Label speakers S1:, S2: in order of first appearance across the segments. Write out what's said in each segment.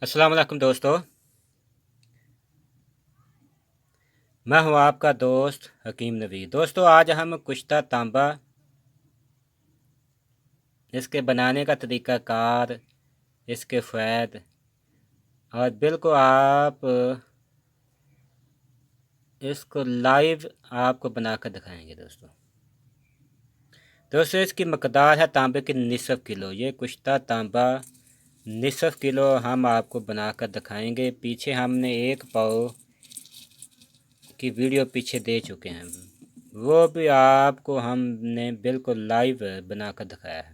S1: अस्सलाम वालेकुम दोस्तों। मैं हूं आपका दोस्त हकीम नबी। दोस्तों आज हम कुश्ता तांबा, इसके बनाने का तरीक़ाकार, इसके फ़ायदे और बिल्कुल आप इसको लाइव आपको बनाकर दिखाएंगे। दोस्तों इसकी मकदार है तांबे की निसफ़ किलो। ये कुश्ता तांबा निसफ़ किलो हम आपको बनाकर दिखाएंगे। पीछे हमने 1 पाव की वीडियो पीछे दे चुके हैं, वो भी आपको हमने बिल्कुल लाइव बनाकर दिखाया है।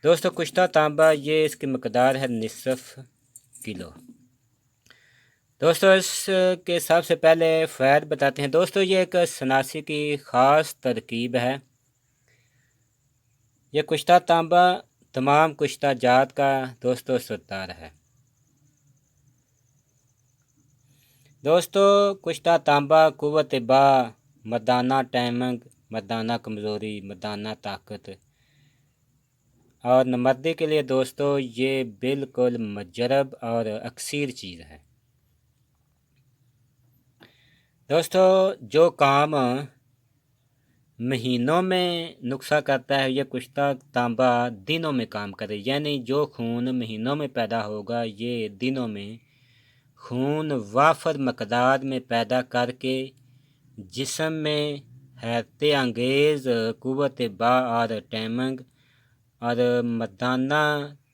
S1: दोस्तों कुश्ता तांबा ये इसकी मकदार है निसफ़ किलो। दोस्तों इसके सबसे पहले फ़ायदे बताते हैं। दोस्तों ये एक सनासी की ख़ास तरकीब है। ये कुश्ता तांबा तमाम कुश्ता जात का दोस्तों सरदार है। दोस्तों कुश्ता तांबा कुव्वत बा, मर्दाना टाइमिंग, मर्दाना कमज़ोरी, मर्दाना ताकत और नमर्दी के लिए दोस्तों ये बिल्कुल मुजरब और अक्सीर चीज़ है। दोस्तों जो काम महीनों में नुक्सा करता है, ये कुश्ता तांबा दिनों में काम करे। यानी जो खून महीनों में पैदा होगा, ये दिनों में खून वाफर मकदार में पैदा करके जिस्म में हैरत अंगेज़ कुव्वत बा और टाइमिंग और मर्दाना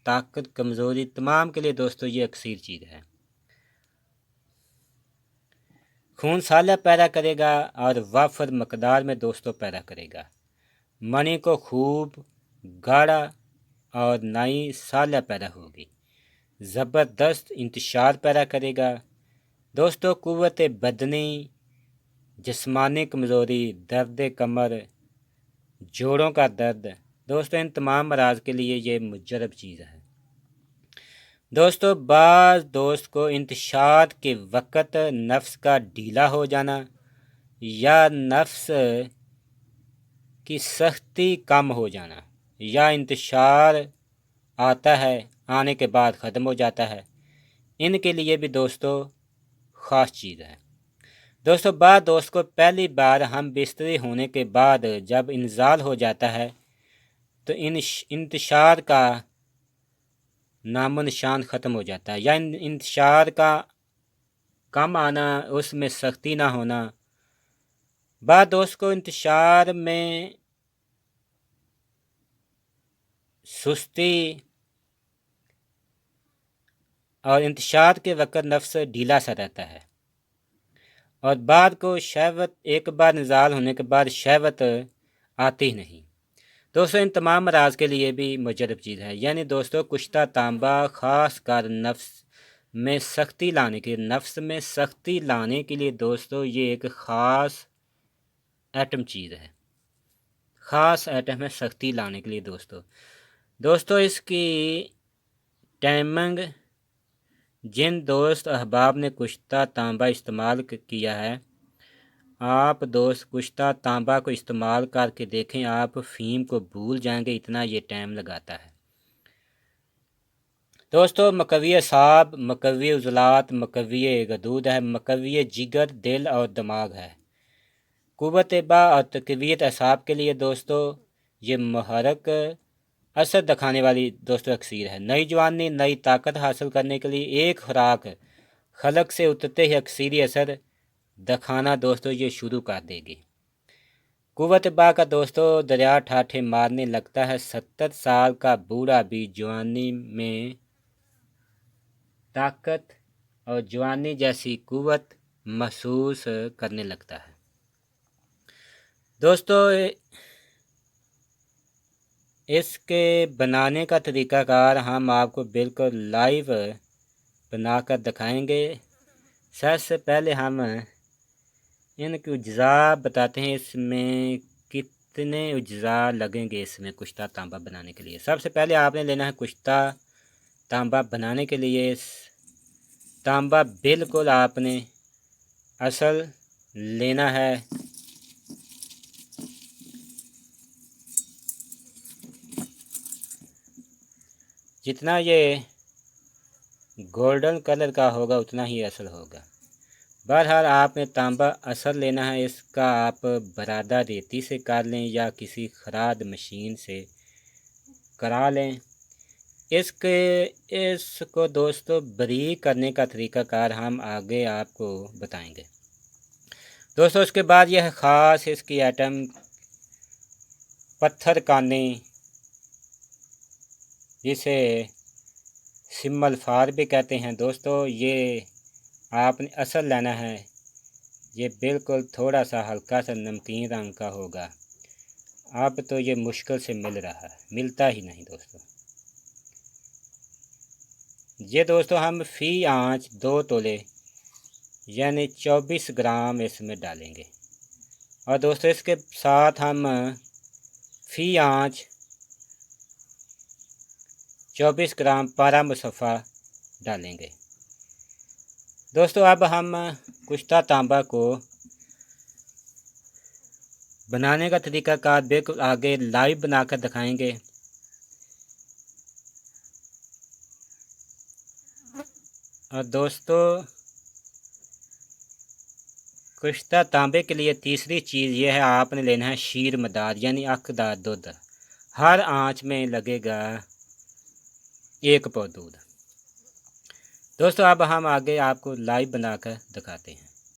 S1: ताकत, कमज़ोरी तमाम के लिए दोस्तों ये अक्सीर चीज़ है। खून साला पैदा करेगा और वाफर मकदार में दोस्तों पैदा करेगा। मनी को खूब गाढ़ा और नई साला पैदा होगी। ज़बरदस्त इंतशार पैदा करेगा। दोस्तों कुव्वत बदनी, जिस्मानी कमज़ोरी, दर्द कमर, जोड़ों का दर्द, दोस्तों इन तमाम मराज के लिए ये मुजरब चीज़ है। दोस्तों बाज़ दोस्त को इंतशार के वक़्त नफ्स का ढीला हो जाना या नफ्स की सख्ती कम हो जाना या इंतशार आता है आने के बाद ख़त्म हो जाता है, इनके लिए भी दोस्तों ख़ास चीज़ है। दोस्तों बाज़ दोस्त को पहली बार हम बिस्तरी होने के बाद जब इंज़ाल हो जाता है तो इंतशार का नामो निशान ख़त्म हो जाता है या इंतशार का कम आना, उसमें सख्ती ना होना। बाज़ दोस्त को इंतशार में सुस्ती और इंतशार के वक़्त नफ्स ढीला सा रहता है और बाद को शहवत, एक बार निज़ाल होने के बाद शहवत आती ही नहीं। दोस्तों इन तमाम मराज के लिए भी मुजरब चीज़ है। यानी दोस्तों कुश्ता तांबा ख़ास कर नफ्स में सख्ती लाने के लिए दोस्तों ये एक ख़ास आइटम चीज़ है, ख़ास आइटम है सख्ती लाने के लिए। दोस्तों इसकी टाइमिंग जिन दोस्त अहबाब ने कुश्ता तांबा इस्तेमाल किया है, आप दोस्त कुश्ता तांबा को इस्तेमाल करके देखें, आप फ़ीम को भूल जाएंगे, इतना ये टाइम लगाता है। दोस्तों मकवी असाब, मकवी उज़लात, मकवी गदूद है, मकवी जिगर, दिल और दिमाग है। कुव्वत बा और तक़वियत असाब के लिए दोस्तों ये मुहर्रक असर दिखाने वाली दोस्तों अक्सीर है। नई जवानी, नई ताकत हासिल करने के लिए एक खुराक खलक से उतरते ही अक्सीरी असर दिखाना दोस्तों ये शुरू कर देगी। कुव्वत बा का दोस्तों दरिया ठाठे मारने लगता है। 70 साल का बूढ़ा भी जवानी में ताकत और जवानी जैसी कुव्वत महसूस करने लगता है। दोस्तों इसके बनाने का तरीक़ाकार हम आपको बिल्कुल लाइव बनाकर दिखाएंगे। सबसे पहले हम इनके अज्जा बताते हैं, इसमें कितने अज्जा लगेंगे इसमें कुश्ता तांबा बनाने के लिए। सबसे पहले आपने लेना है कुश्ता तांबा बनाने के लिए तांबा बिल्कुल आपने असल लेना है। जितना ये गोल्डन कलर का होगा उतना ही असल होगा। बहरहाल आपने तांबा असल लेना है, इसका आप बरादा रेती से कर लें या किसी खराद मशीन से करा लें। इसको दोस्तों बारीक करने का तरीक़ाकार हम आगे आपको बताएंगे। दोस्तों उसके बाद यह ख़ास इसकी आइटम पत्थर काने, जिसे सिम्मल फार भी कहते हैं दोस्तों, ये आपने असल लेना है। ये बिल्कुल थोड़ा सा हल्का सा नमकीन रंग का होगा। अब तो ये मुश्किल से मिल रहा है, मिलता ही नहीं दोस्तों। ये दोस्तों हम फ़ी आंच 2 तोले यानी 24 ग्राम इसमें डालेंगे। और दोस्तों इसके साथ हम फ़ी आंच 24 ग्राम पारा मुसफ़ा डालेंगे। दोस्तों अब हम कुश्ता तांबा को बनाने का तरीक़ाकार बिल्कुल आगे लाइव बनाकर दिखाएंगे। और दोस्तों कुश्ता तांबे के लिए तीसरी चीज़ यह है, आपने लेना है शीर मदार यानी अखदार दूध। हर आंच में लगेगा 1 पौ दूध। दोस्तों अब हम आगे आपको लाइव बनाकर दिखाते हैं।